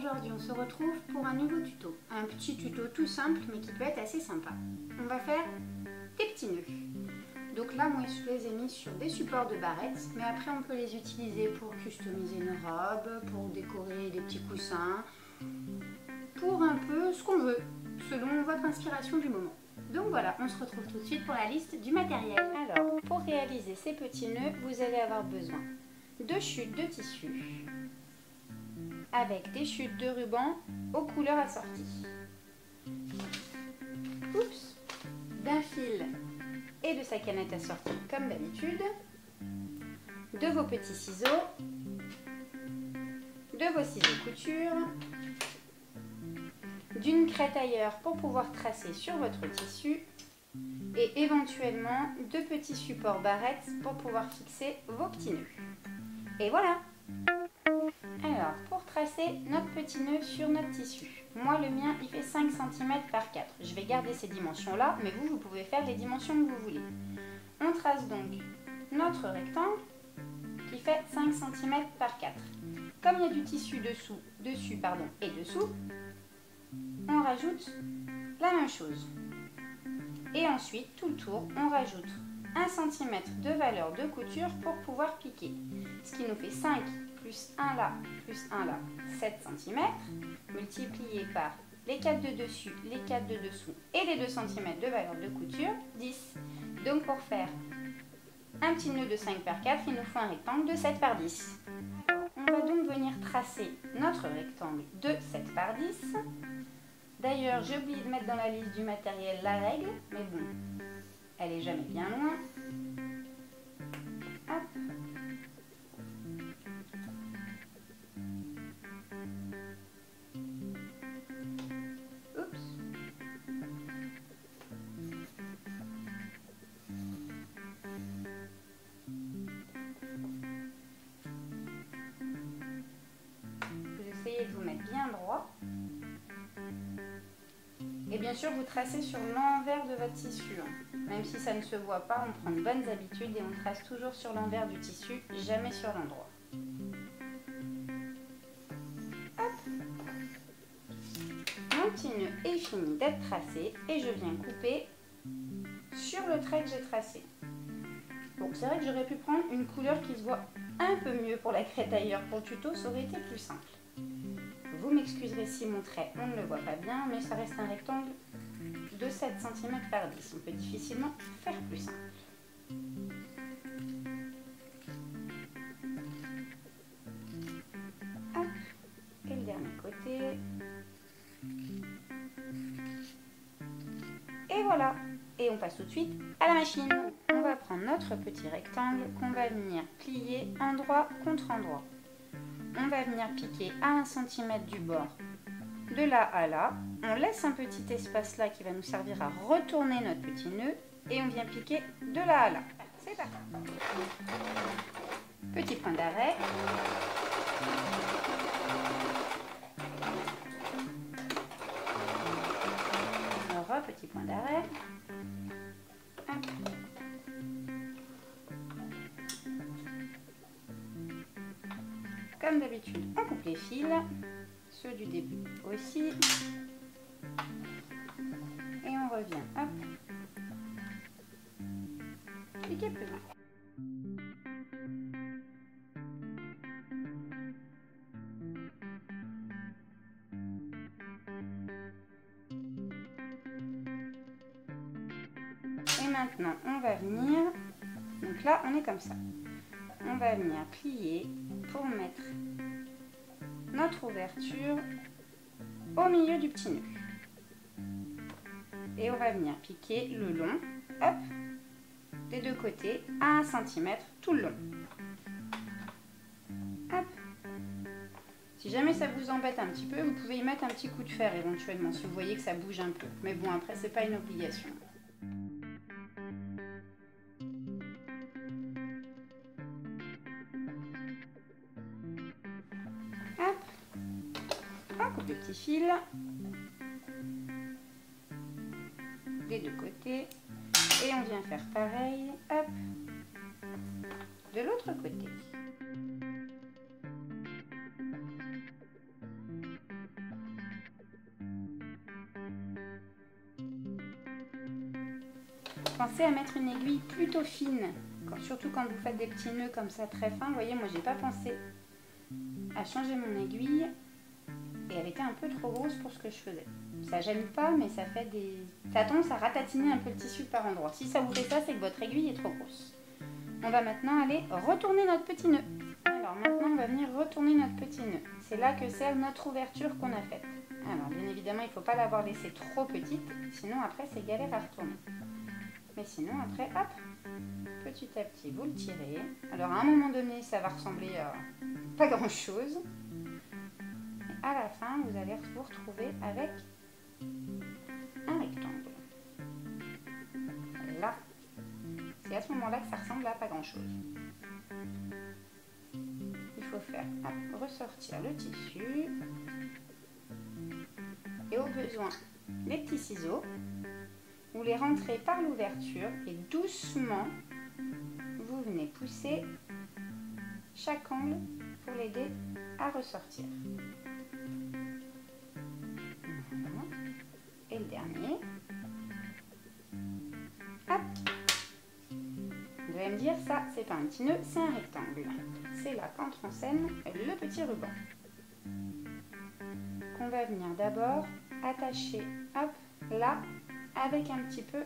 aujourd'hui on se retrouve pour un nouveau tuto. Un petit tuto tout simple mais qui peut être assez sympa. On va faire des petits nœuds. Donc là moi je les ai mis sur des supports de barrettes, mais après on peut les utiliser pour customiser une robe, pour décorer des petits coussins, pour un peu ce qu'on veut, selon votre inspiration du moment. Donc voilà, on se retrouve tout de suite pour la liste du matériel. Alors, pour réaliser ces petits nœuds, vous allez avoir besoin de chutes de tissu, avec des chutes de ruban aux couleurs assorties. Oups, d'un fil et de sa canette assortie comme d'habitude, de vos petits ciseaux, de vos ciseaux couture, d'une craie tailleur pour pouvoir tracer sur votre tissu et éventuellement de petits supports barrettes pour pouvoir fixer vos petits nœuds. Et voilà! Alors, pour tracer notre petit nœud sur notre tissu, moi le mien il fait 5 cm par 4. Je vais garder ces dimensions là, mais vous pouvez faire les dimensions que vous voulez. On trace donc notre rectangle qui fait 5 cm par 4. Comme il y a du tissu dessus et dessous, on rajoute la même chose. Et ensuite, tout le tour, on rajoute 1 cm de valeur de couture pour pouvoir piquer. Ce qui nous fait 5 plus 1 là, plus 1 là, 7 cm, multiplié par les 4 de dessus, les 4 de dessous et les 2 cm de valeur de couture, 10. Donc pour faire un petit nœud de 5 par 4, il nous faut un rectangle de 7 par 10. On va donc venir tracer notre rectangle de 7 par 10. D'ailleurs, j'ai oublié de mettre dans la liste du matériel la règle, mais bon, elle est jamais bien loin. Hop. Oups. Vous essayez de vous mettre bien droit. Et bien sûr, vous tracez sur l'envers de votre tissu. Même si ça ne se voit pas, on prend de bonnes habitudes et on trace toujours sur l'envers du tissu, jamais sur l'endroit. Mon petit nœud est fini d'être tracé et je viens couper sur le trait que j'ai tracé. Bon, c'est vrai que j'aurais pu prendre une couleur qui se voit un peu mieux pour la craie tailleur. Pour le tuto, ça aurait été plus simple. Vous m'excuserez si mon trait, on ne le voit pas bien, mais ça reste un rectangle de 7 cm par 10. On peut difficilement faire plus simple. Hop, et le dernier côté. Et voilà. Et on passe tout de suite à la machine. On va prendre notre petit rectangle qu'on va venir plier endroit contre endroit. On va venir piquer à 1 cm du bord de là à là. On laisse un petit espace là qui va nous servir à retourner notre petit nœud et on vient piquer de là à là. C'est parti. Petit point d'arrêt. Alors, petit point d'arrêt. Comme d'habitude, on coupe les fils, ceux du début aussi, et on revient, hop, piquer plus loin. Et maintenant, on va venir, donc là, on est comme ça, on va venir plier pour mettre notre ouverture au milieu du petit nœud. Et on va venir piquer le long, hop, des deux côtés, à 1 cm tout le long. Hop. Si jamais ça vous embête un petit peu, vous pouvez y mettre un petit coup de fer éventuellement, si vous voyez que ça bouge un peu. Mais bon, après, c'est pas une obligation. Hop. On coupe le petit fil des deux côtés et on vient faire pareil, hop, de l'autre côté. pensez à mettre une aiguille plutôt fine, surtout quand vous faites des petits nœuds comme ça très fins. Vous voyez, moi j'ai pas pensé à changer mon aiguille et elle était un peu trop grosse pour ce que je faisais. Ça gêne pas, mais ça a tendance à ratatiner un peu le tissu par endroits. Si ça vous fait ça, c'est que votre aiguille est trop grosse. On va maintenant aller retourner notre petit nœud. Alors maintenant, on va venir retourner notre petit nœud. C'est là que sert notre ouverture qu'on a faite. Alors bien évidemment, il ne faut pas l'avoir laissée trop petite, sinon après c'est galère à retourner. Mais sinon après, hop, petit à petit, vous le tirez. Alors à un moment donné, ça va ressembler à pas grand chose. Et à la fin, vous allez vous retrouver avec un rectangle. Là, c'est à ce moment-là que ça ressemble à pas grand chose. Il faut faire ressortir le tissu. Et au besoin, les petits ciseaux, vous les rentrez par l'ouverture et doucement, vous venez pousser chaque angle pour l'aider à ressortir. Voilà. Et le dernier. Hop. Vous allez me dire, ça, c'est pas un petit nœud, c'est un rectangle. C'est là qu'entre en scène le petit ruban. Qu'on va venir d'abord attacher, hop, là, avec un petit peu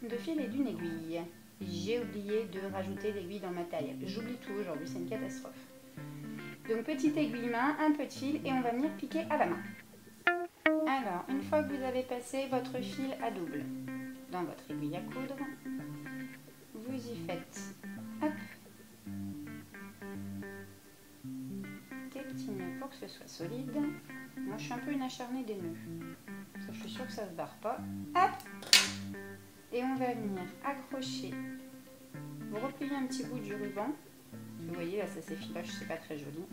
de fil et d'une aiguille. J'ai oublié de rajouter l'aiguille dans le matériel. J'oublie tout aujourd'hui, c'est une catastrophe. Donc petite aiguille main, un peu de fil et on va venir piquer à la main. Alors, une fois que vous avez passé votre fil à double dans votre aiguille à coudre, vous y faites, hop, des petits nœuds pour que ce soit solide. Moi, je suis un peu une acharnée des nœuds. Ça, je suis sûre que ça ne se barre pas. Hop! Et on va venir accrocher. Vous repliez un petit bout du ruban. Vous voyez, là, ça s'effiloche, c'est pas très joli.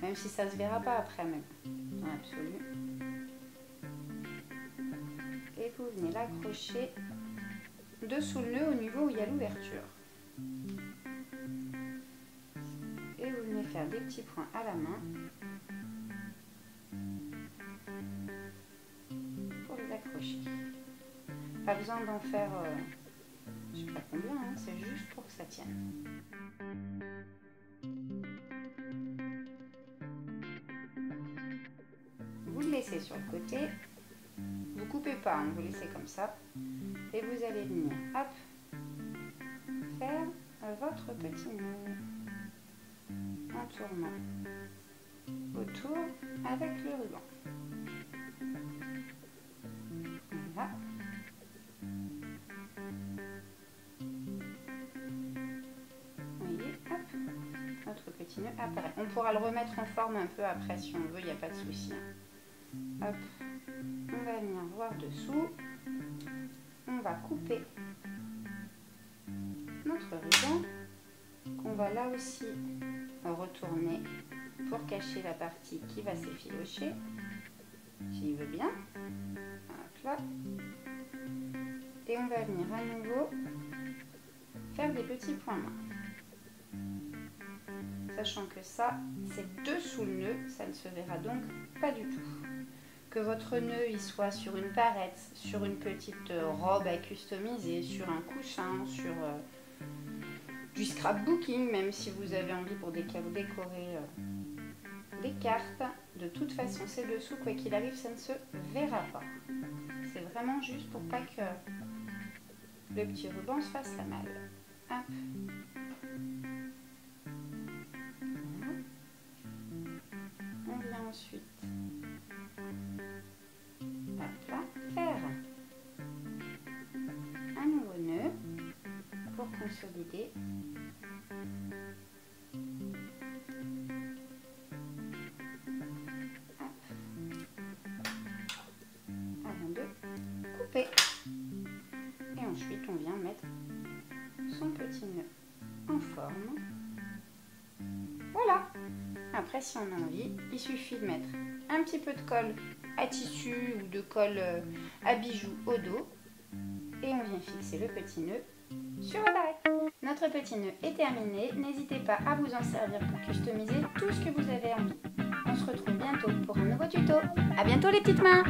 Même si ça ne se verra pas après, même dans l'absolu. Et vous venez l'accrocher dessous le nœud au niveau où il y a l'ouverture. Et vous venez faire des petits points à la main. Accrocher. Pas besoin d'en faire je sais pas combien, hein, c'est juste pour que ça tienne. Vous le laissez sur le côté, vous coupez pas, hein, vous laissez comme ça et vous allez venir hop, faire votre petit nœud en tournant autour avec le ruban. Voilà. Vous voyez, hop, notre petit nœud apparaît. On pourra le remettre en forme un peu après si on veut, il n'y a pas de souci. Hop, on va venir voir dessous. On va couper notre ruban qu'on va là aussi retourner pour cacher la partie qui va s'effilocher, s'il veut bien. Là. Et on va venir à nouveau faire des petits points main. Sachant que ça, c'est dessous le nœud, ça ne se verra donc pas du tout. Que votre nœud il soit sur une barrette, sur une petite robe à customiser, sur un coussin, sur du scrapbooking, même si vous avez envie pour décorer des cartes, de toute façon c'est dessous, quoi qu'il arrive, ça ne se verra pas. C'est vraiment juste pour pas que le petit ruban se fasse la malle. Hop. Voilà. On vient ensuite hop là, faire un nouveau nœud pour consolider. Et ensuite on vient mettre son petit nœud en forme. Voilà. Après si on a envie, il suffit de mettre un petit peu de colle à tissu ou de colle à bijoux au dos et on vient fixer le petit nœud sur la barrette. Notre petit nœud est terminé. N'hésitez pas à vous en servir pour customiser tout ce que vous avez envie. On se retrouve bientôt pour un nouveau tuto. À bientôt les petites mains!